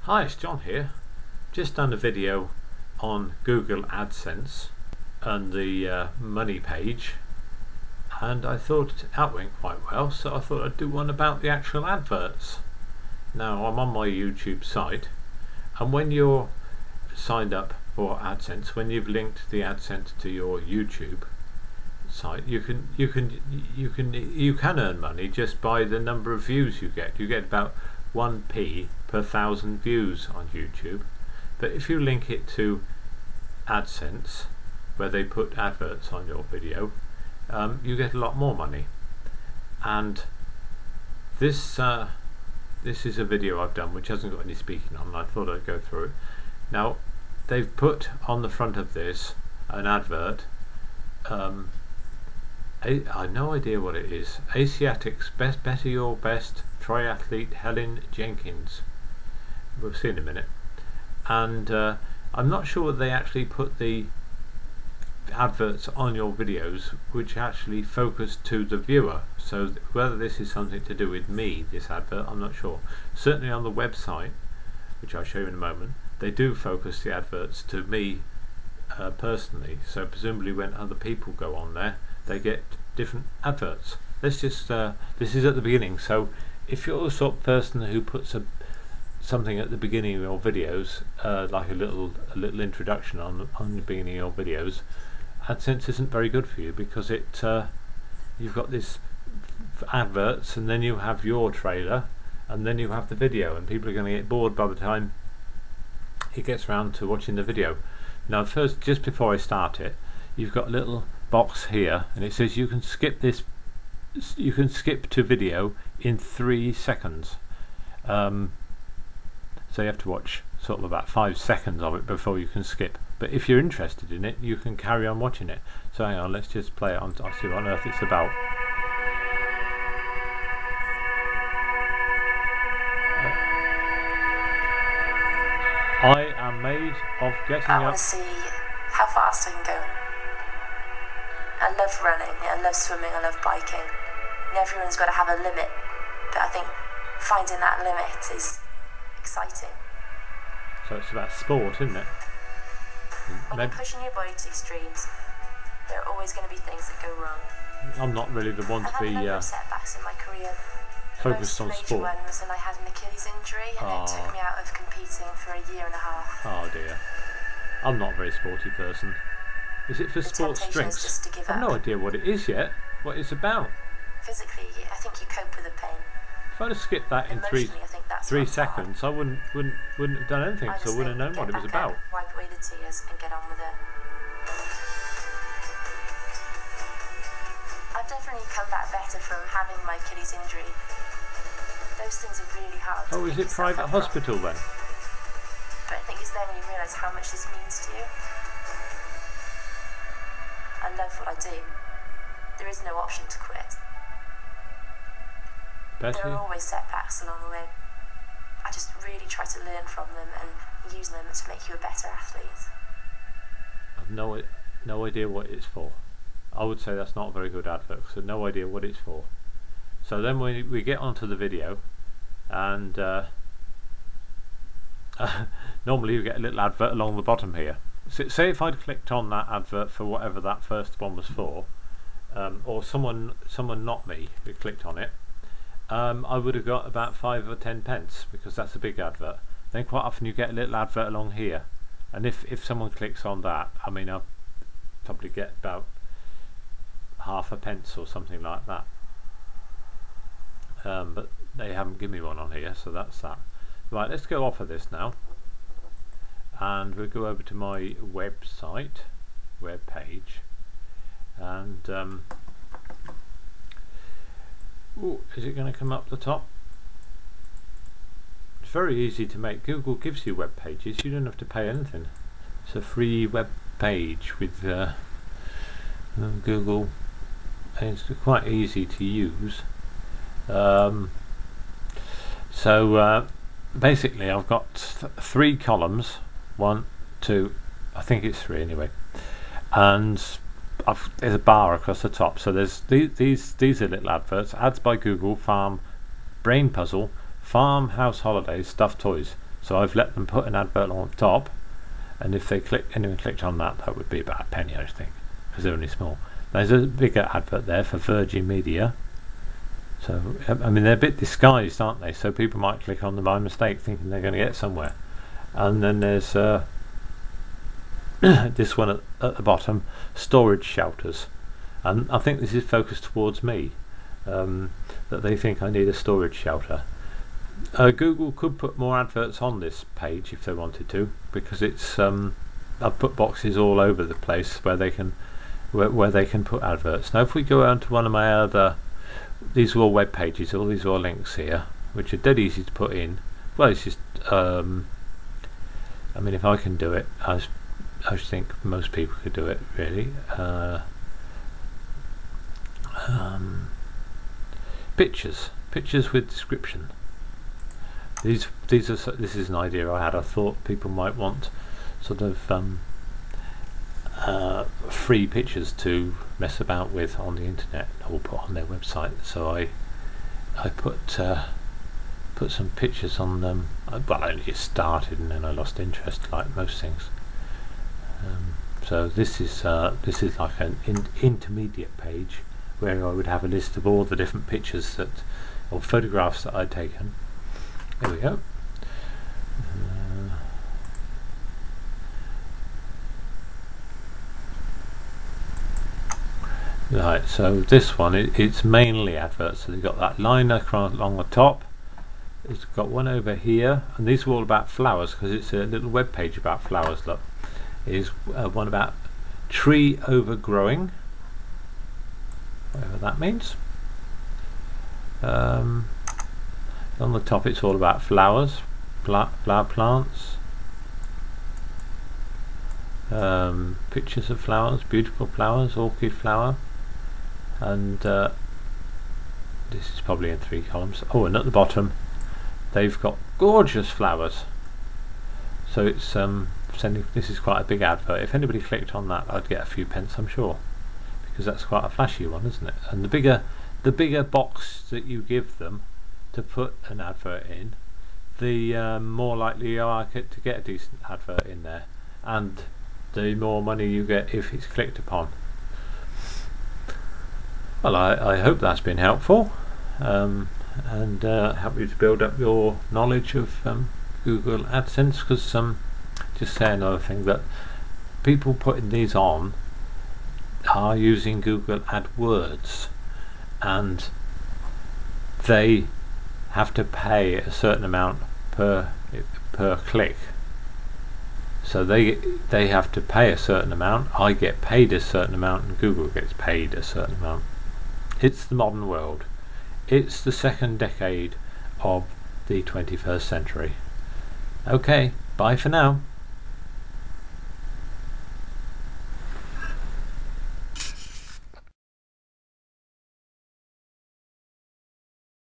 Hi, it's John here. Just done a video on Google Adsense and the money page, and I thought that went quite well, so I thought I'd do one about the actual adverts. Now I'm on my YouTube site, and when you're signed up for AdSense, when you've linked the AdSense to your YouTube site, you can earn money just by the number of views you get. You get about 1p per 1,000 views on YouTube, but if you link it to AdSense, where they put adverts on your video, you get a lot more money. And this is a video I've done which hasn't got any speaking on, and I thought I'd go through it. Now they've put on the front of this an advert. I have no idea what it is. Asiatics better your best triathlete Helen Jenkins. We'll see in a minute. And I'm not sure they actually put the adverts on your videos which actually focus to the viewer. So whether this is something to do with me, this advert, I'm not sure. Certainly on the website, which I'll show you in a moment, they do focus the adverts to me personally. So presumably when other people go on there, they get different adverts. Let's just this is at the beginning, so if you're the sort of person who puts something at the beginning of your videos, like a little introduction on the beginning of your videos, AdSense isn't very good for you, because it you've got this adverts, and then you have your trailer, and then you have the video, and people are going to get bored by the time it gets around to watching the video. Now first, just before I start it, you've got a little box here, and it says you can skip this. You can skip to video in 3 seconds. So you have to watch sort of about 5 seconds of it before you can skip. But if you're interested in it, you can carry on watching it. So hang on, let's just play it on. I'll see what on earth it's about. I am made of getting up. I want to see how fast I can go. I love running, I love swimming, I love biking. And everyone's got to have a limit, but I think finding that limit is exciting. So it's about sport, isn't it? When you're pushing your body to extremes, there are always going to be things that go wrong. I'm not really the one to be I've had a number of setbacks in my career. focused on sport. The most major one was when I had an Achilles injury, and it took me out of competing for a year and a half. Oh dear. I'm not a very sporty person. Is it for sport strengths? I have no idea what it is yet, what it's about. Physically, I think you cope with the pain. If I'd have skipped that in 3 seconds, I wouldn't have done anything, so I wouldn't have known what it was about. Wipe away the tears and get on with it. I've definitely come back better from having my Achilles injury. Those things are really hard. Oh, is it private hospital then? But I think it's then when you realise how much this means to you. I love what I do. There is no option to quit. Betty? There are always setbacks along the way. I just really try to learn from them and use them to make you a better athlete. I've no idea what it's for. I would say that's not a very good advert, because I've no idea what it's for. So then we get onto the video, and normally you get a little advert along the bottom here. So, say if I'd clicked on that advert for whatever that first one was for, or someone not me who clicked on it, I would have got about 5 or 10 pence, because that's a big advert. Then quite often you get a little advert along here, and if someone clicks on that, I mean, I'll probably get about half a pence or something like that. But they haven't given me one on here, so that's that. Right, let's go off of this now, and we'll go over to my website, web page, and ooh, is it going to come up the top? It's very easy to make. Google gives you web pages, you don't have to pay anything. It's a free web page with Google, and it's quite easy to use. So basically I've got 3 columns, 1, 2, I think it's 3 anyway, and there's a bar across the top. So there's these are little adverts: ads by Google, farm, brain puzzle, farm, house holidays, stuffed toys. So I've let them put an advert on top, and if anyone clicked on that, that would be about a penny, I think, because they're only small. There's a bigger advert there for Virgin Media. So I mean, they're a bit disguised, aren't they? So people might click on them by mistake, thinking they're going to get somewhere. And then there's this one at the bottom, storage shelters, and I think this is focused towards me, that they think I need a storage shelter. Google could put more adverts on this page if they wanted to, because it's I've put boxes all over the place where they can put adverts. Now if we go on to one of my other, these are all web pages, all these are all links here, which are dead easy to put in. Well, it's just I mean, if I can do it, I think most people could do it, really. Pictures with description. This is an idea I had. I thought people might want sort of free pictures to mess about with on the internet or put on their website. So I put some pictures on them. Well, I only just started and then I lost interest, like most things. So this is like an intermediate page where I would have a list of all the different pictures or photographs that I'd taken. There we go. Right, so this one, it's mainly adverts. So they've got that line along the top. It's got one over here, and these are all about flowers, because it's a little web page about flowers. Look, is one about tree overgrowing, whatever that means. On the top it's all about flowers, flower plants, pictures of flowers, beautiful flowers, orchid flower, and this is probably in 3 columns. Oh, and at the bottom they've got gorgeous flowers. So it's sending. This is quite a big advert. If anybody clicked on that, I'd get a few pence, I'm sure, because that's quite a flashy one, isn't it? And the bigger box that you give them to put an advert in, the more likely you are to get a decent advert in there, and the more money you get if it's clicked upon. Well, I hope that's been helpful, and help you to build up your knowledge of Google AdSense, because just say another thing, that people putting these on are using Google AdWords, and they have to pay a certain amount per click. So they have to pay a certain amount, I get paid a certain amount, and Google gets paid a certain amount. It's the modern world. It's the second decade of the 21st century. Okay, bye for now.